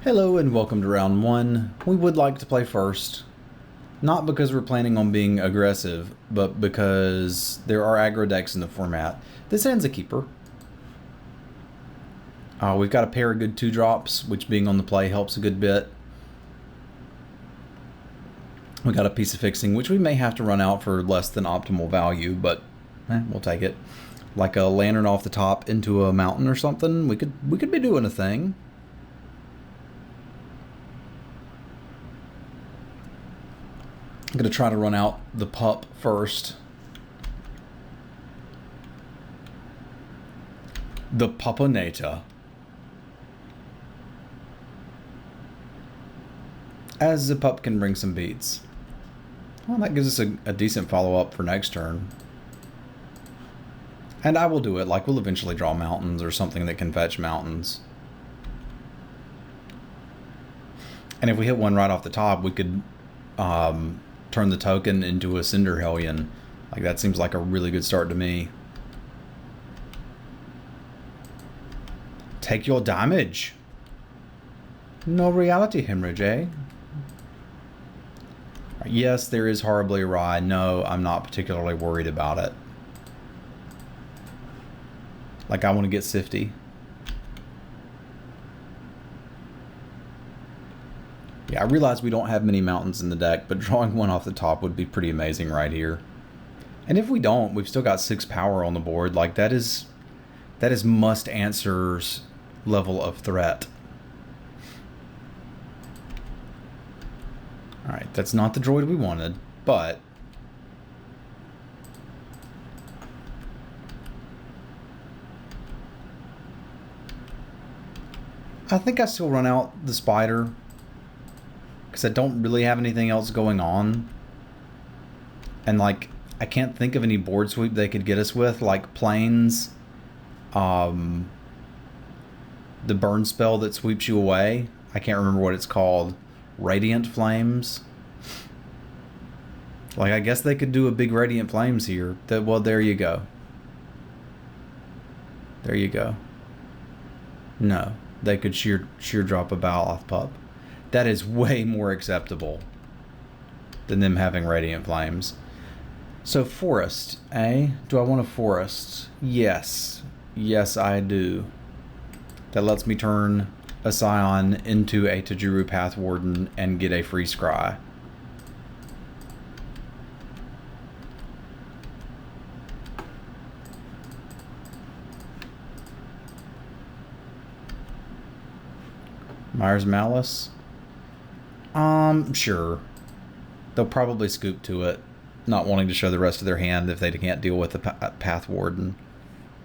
Hello and welcome to round 1. We would like to play first, not because we're planning on being aggressive, but because there are aggro decks in the format. This hand's a keeper. We've got a pair of good 2-drops, which being on the play helps a good bit. We got a piece of fixing, which we may have to run out for less than optimal value, but we'll take it. Like a lantern off the top into a mountain or something. We could be doing a thing. I'm going to try to run out the pup first. The Pupanata. As the pup can bring some beats. Well, that gives us a decent follow-up for next turn. And I will do it. Like, we'll eventually draw mountains or something that can fetch mountains. And if we hit one right off the top, we could turn the token into a Cinder Hellion. Like, that seems like a really good start to me. Take your damage. No reality hemorrhage, eh? Yes, there is horribly awry. No, I'm not particularly worried about it. Like, I want to get Sifty. Yeah, I realize we don't have many mountains in the deck, but drawing one off the top would be pretty amazing right here. And if we don't, we've still got 6 power on the board. Like, that is must answers level of threat. Alright, that's not the droid we wanted, but I think I still run out the spider because I don't really have anything else going on. And like, I can't think of any board sweep they could get us with, like planes, the burn spell that sweeps you away. I can't remember what it's called. Radiant Flames. Like, I guess they could do a big Radiant Flames here. Well, there you go. There you go. No, they could sheer drop a Baloth pup. That is way more acceptable than them having Radiant Flames. So forest, eh? Do I want a forest? Yes. Yes, I do. That lets me turn a Scion into a Tajuru Path Warden and get a free scry. Myers Malice? Sure. They'll probably scoop to it, not wanting to show the rest of their hand if they can't deal with the Path Warden.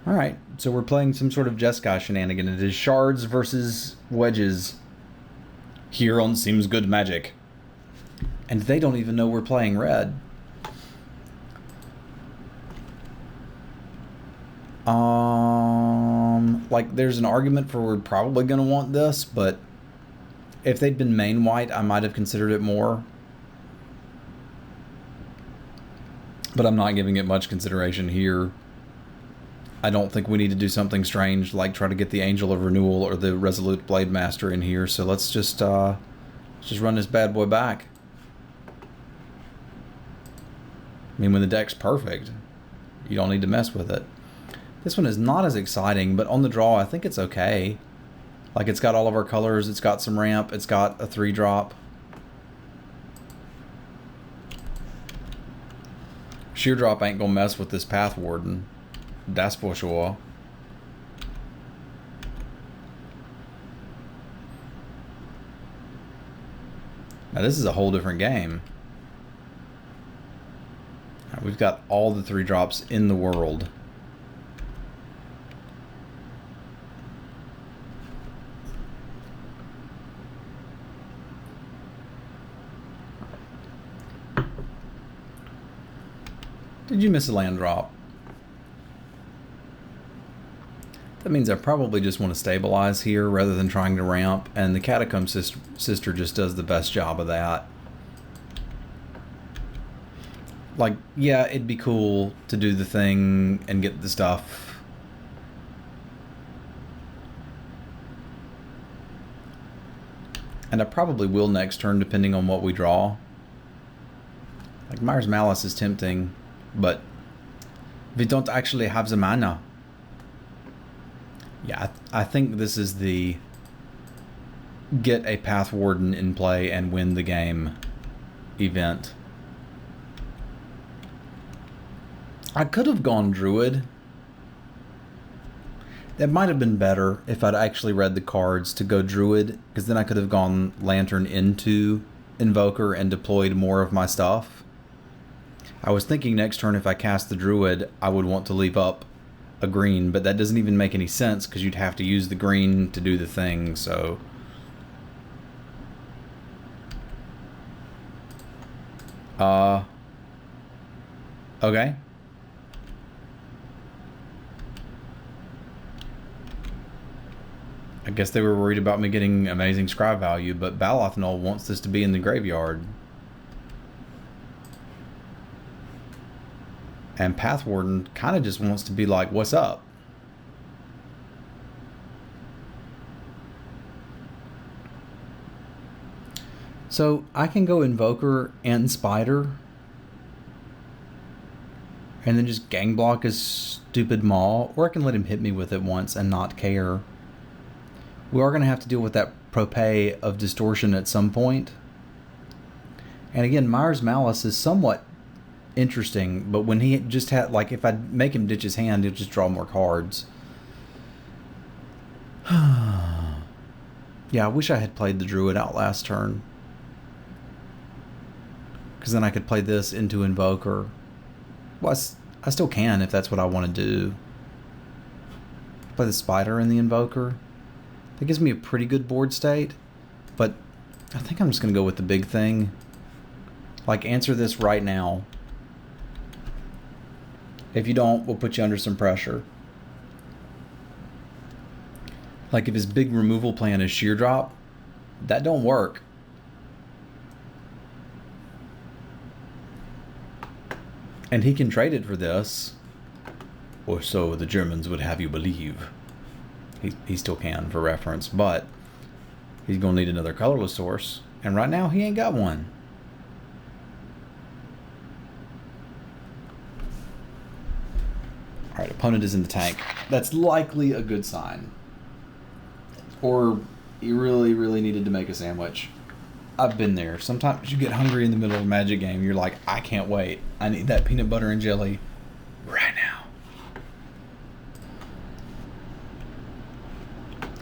Alright, so we're playing some sort of Jeskai shenanigan. It is shards versus wedges here on SeemsGoodMagic. And they don't even know we're playing red. Like, there's an argument for we're probably going to want this, but if they'd been main white, I might have considered it more. But I'm not giving it much consideration here. I don't think we need to do something strange like try to get the Angel of Renewal or the Resolute Blade Master in here. So let's just run this bad boy back. I mean, when the deck's perfect, you don't need to mess with it. This one is not as exciting, but on the draw, I think it's okay. Like, it's got all of our colors. It's got some ramp. It's got a 3-drop. Sheer drop ain't gonna mess with this Path Warden. That's for sure. Now this is a whole different game. Right, we've got all the 3-drops in the world. Did you miss a land drop? That means I probably just want to stabilize here rather than trying to ramp, and the Catacomb Sister just does the best job of that. Like, yeah, it'd be cool to do the thing and get the stuff, And I probably will next turn, depending on what we draw. Like, Mire's Malice is tempting, but we don't actually have the mana. Yeah, I think this is the get a Path Warden in play and win the game event. I could have gone Druid. That might have been better if I'd actually read the cards to go Druid, because then I could have gone Lantern into Invoker and deployed more of my stuff. I was thinking next turn if I cast the Druid, I would want to leave up a green, but that doesn't even make any sense because you'd have to use the green to do the thing, so... Okay. I guess they were worried about me getting amazing scry value, but Balothnol wants this to be in the graveyard. And Path Warden kind of just wants to be like, what's up? So I can go Invoker and Spider. And then just gang block his stupid Maw. Or I can let him hit me with it once and not care. We are going to have to deal with that Propay of Distortion at some point. And again, Mire's Malice is somewhat interesting, but when he just had, like, if I make him ditch his hand, he'll just draw more cards. Yeah, I wish I had played the Druid out last turn. Because then I could play this into Invoker. Well, I still can if that's what I want to do. Play the Spider in the Invoker. That gives me a pretty good board state, but I think I'm just going to go with the big thing. Like, answer this right now. If you don't, we'll put you under some pressure. Like, if his big removal plan is Sheer Drop, that don't work. And he can trade it for this. Or so the Germans would have you believe. He still can, for reference, but he's going to need another colorless source. And right now, he ain't got one. Alright, opponent is in the tank. That's likely a good sign. Or you really, really needed to make a sandwich. I've been there. Sometimes you get hungry in the middle of a Magic game. You're like, I can't wait. I need that peanut butter and jelly right now.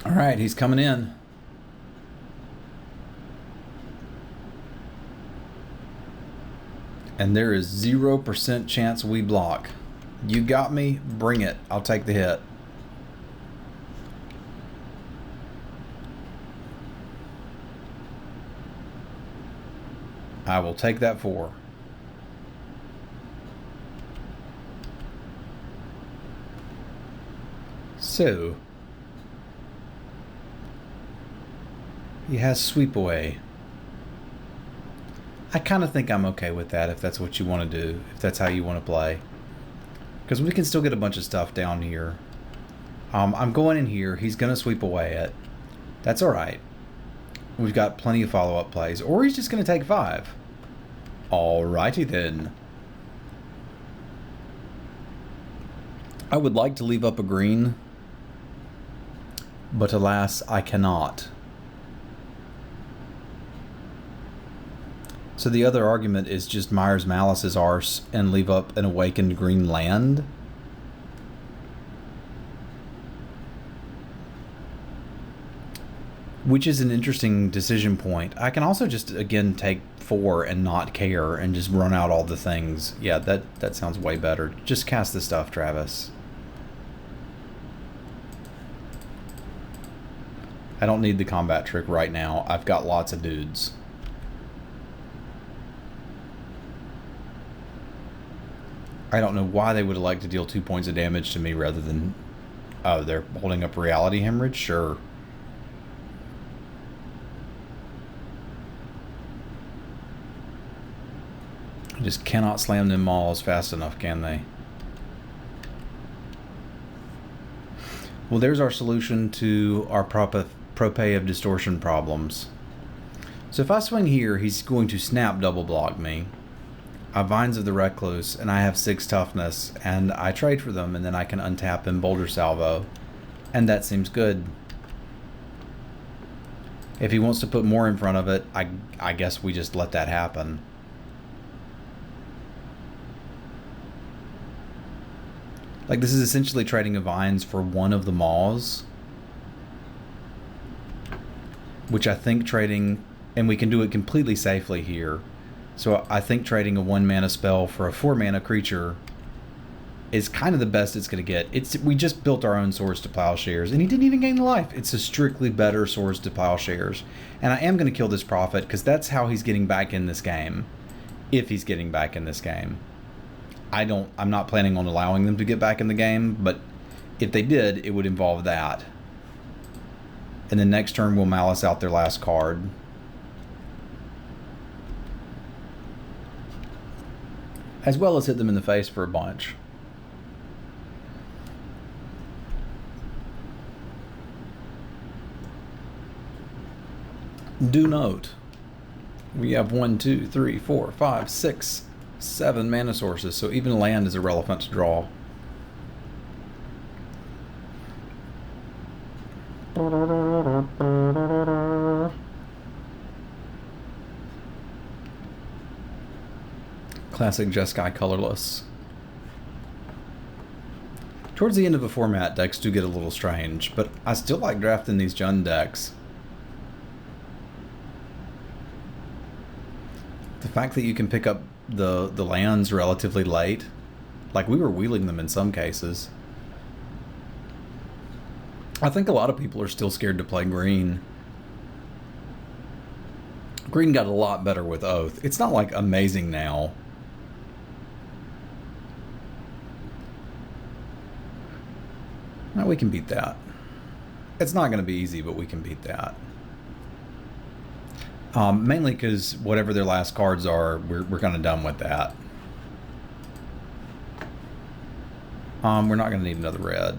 Alright, he's coming in. And there is 0% chance we block. You got me? Bring it. I'll take the hit. I will take that 4. So, he has Sweep Away. I kind of think I'm okay with that if that's what you want to do, if that's how you want to play. Because we can still get a bunch of stuff down here. I'm going in here. He's going to sweep away it. That's alright. We've got plenty of follow-up plays. Or he's just going to take 5. Alrighty then. I would like to leave up a green. But alas, I cannot. So the other argument is just Mire's Malice's arse and leave up an awakened green land. Which is an interesting decision point. I can also just, again, take 4 and not care and just run out all the things. Yeah, that sounds way better. Just cast the stuff, Travis. I don't need the combat trick right now. I've got lots of dudes. I don't know why they would like to deal 2 points of damage to me rather than... Oh, they're holding up Reality Hemorrhage? Sure. I just cannot slam them malls fast enough, can they? Well, there's our solution to our Propay of Distortion problems. So if I swing here, he's going to snap double block me. I have Vines of the Recluse, and I have 6 toughness, and I trade for them, and then I can untap and Boulder Salvo. And that seems good. If he wants to put more in front of it, I guess we just let that happen. Like, this is essentially trading a Vines for one of the Maws. Which I think trading, and we can do it completely safely here. So I think trading a 1-mana spell for a 4-mana creature is kind of the best it's going to get. We just built our own Swords to Plowshares, and he didn't even gain the life. It's a strictly better Swords to Plowshares. And I am going to kill this Prophet, because that's how he's getting back in this game. If he's getting back in this game. I'm not planning on allowing them to get back in the game, but if they did, it would involve that. And then next turn we'll Malice out their last card. As well as hit them in the face for a bunch. Do note, we have 1, 2, 3, 4, 5, 6, 7 mana sources, so even land is irrelevant to draw. Classic Jeskai colorless. Towards the end of a format, decks do get a little strange, but I still like drafting these Jund decks. The fact that you can pick up the lands relatively late, like we were wheeling them in some cases. I think a lot of people are still scared to play green. Green got a lot better with Oath. It's not like amazing now. Now we can beat that. It's not going to be easy, but we can beat that. Mainly because whatever their last cards are, we're kind of done with that. We're not going to need another red.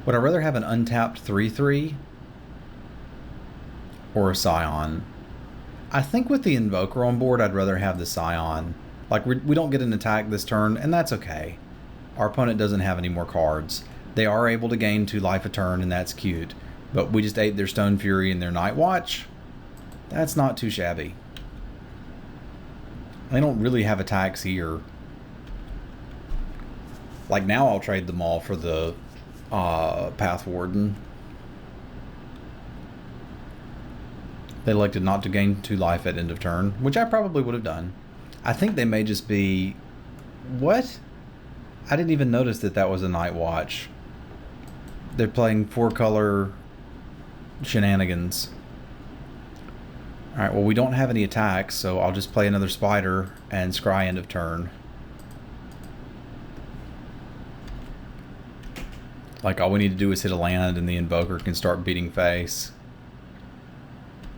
Would I rather have an untapped 3/3 or a Scion? I think with the Invoker on board, I'd rather have the Scion. Like, we don't get an attack this turn, and that's okay. Our opponent doesn't have any more cards. They are able to gain 2 life a turn, and that's cute. But we just ate their Stone Fury and their Nightwatch. That's not too shabby. They don't really have attacks here. Like, now I'll trade them all for the Path Warden. They elected not to gain 2 life at end of turn, which I probably would have done. I think they may just be... What? I didn't even notice that that was a Nightwatch. They're playing 4-color shenanigans. Alright, well, we don't have any attacks, so I'll just play another Spider and scry end of turn. Like, all we need to do is hit a land and the Invoker can start beating face.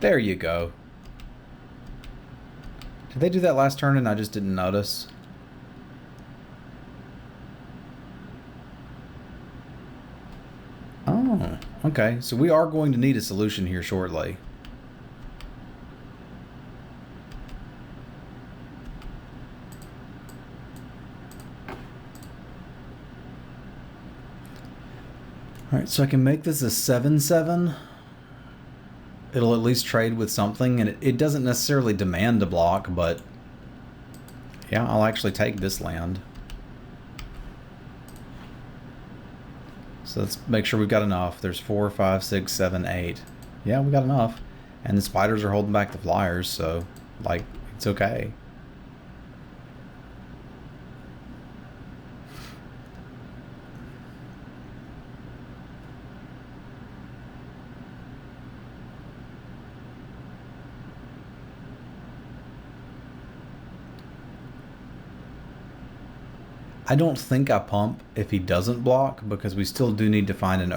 There you go. Did they do that last turn and I just didn't notice? Oh, okay. So we are going to need a solution here shortly. Alright, so I can make this a 7/7. It'll at least trade with something, and it doesn't necessarily demand a block, but yeah, I'll actually take this land. So let's make sure we've got enough. There's 4, 5, 6, 7, 8. Yeah, we got enough. And the spiders are holding back the flyers, so, like, it's okay. I don't think I pump if he doesn't block, because we still do need to find an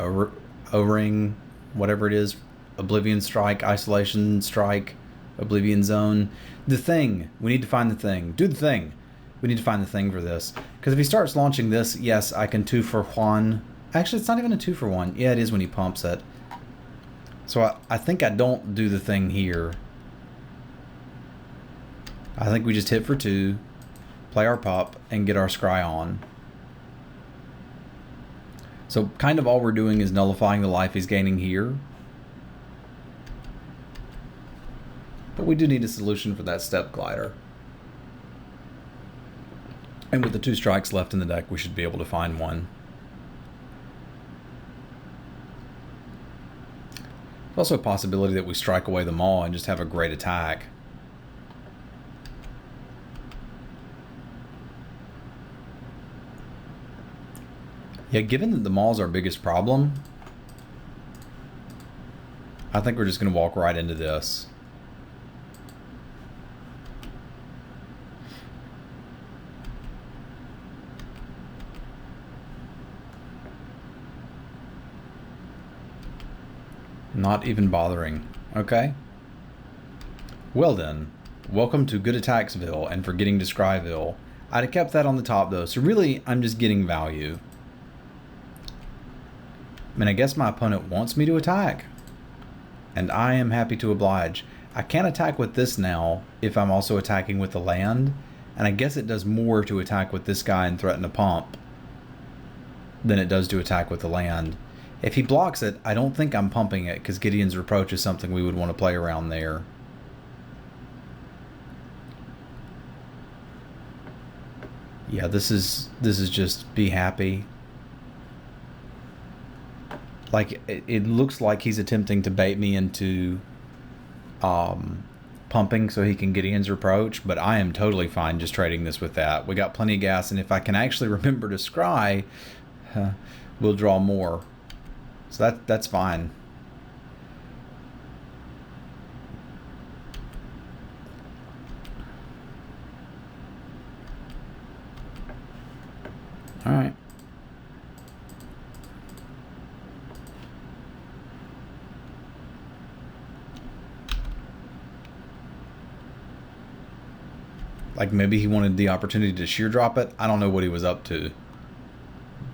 O-ring, whatever it is, Oblivion Strike, Isolation Strike, Oblivion Zone. The thing. We need to find the thing. Do the thing. We need to find the thing for this. Because if he starts launching this, yes, I can 2 for 1. Actually, it's not even a 2 for 1. Yeah, it is when he pumps it. So I think I don't do the thing here. I think we just hit for 2, play our pup, and get our scry on. So kind of all we're doing is nullifying the life he's gaining here. But we do need a solution for that step glider. And with the 2 strikes left in the deck, we should be able to find one. There's also a possibility that we strike away the maul and just have a great attack. Yeah, given that the maul's our biggest problem, I think we're just going to walk right into this. Not even bothering. Okay. Well then, welcome to Good Attacksville and Forgetting to Scryville. I'd have kept that on the top though, so really I'm just getting value. I mean, I guess my opponent wants me to attack, and I am happy to oblige. I can't attack with this now if I'm also attacking with the land, and I guess it does more to attack with this guy and threaten a pump than it does to attack with the land. If he blocks it, I don't think I'm pumping it, because Gideon's Reproach is something we would want to play around there. Yeah, this is just be happy. Like, it looks like he's attempting to bait me into pumping so he can Gideon's Reproach, but I am totally fine just trading this with that. We got plenty of gas, and if I can actually remember to scry, we'll draw more. So that's fine. All right. Like maybe he wanted the opportunity to sheer drop it. I don't know what he was up to.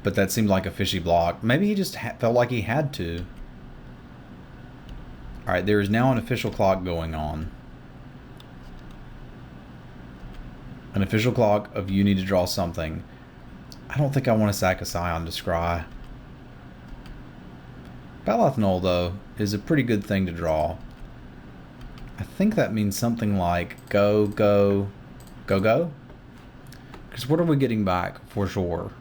But that seemed like a fishy block. Maybe he just felt like he had to. Alright, there is now an official clock going on. An official clock of you need to draw something. I don't think I want to sack a Scion to scry. Balathnol, though, is a pretty good thing to draw. I think that means something like go, go, go, go? Because what are we getting back for sure?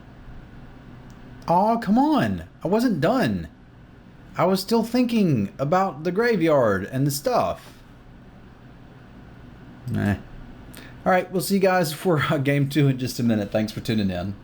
Aw, come on! I wasn't done! I was still thinking about the graveyard and the stuff. Alright, we'll see you guys for game 2 in just a minute. Thanks for tuning in.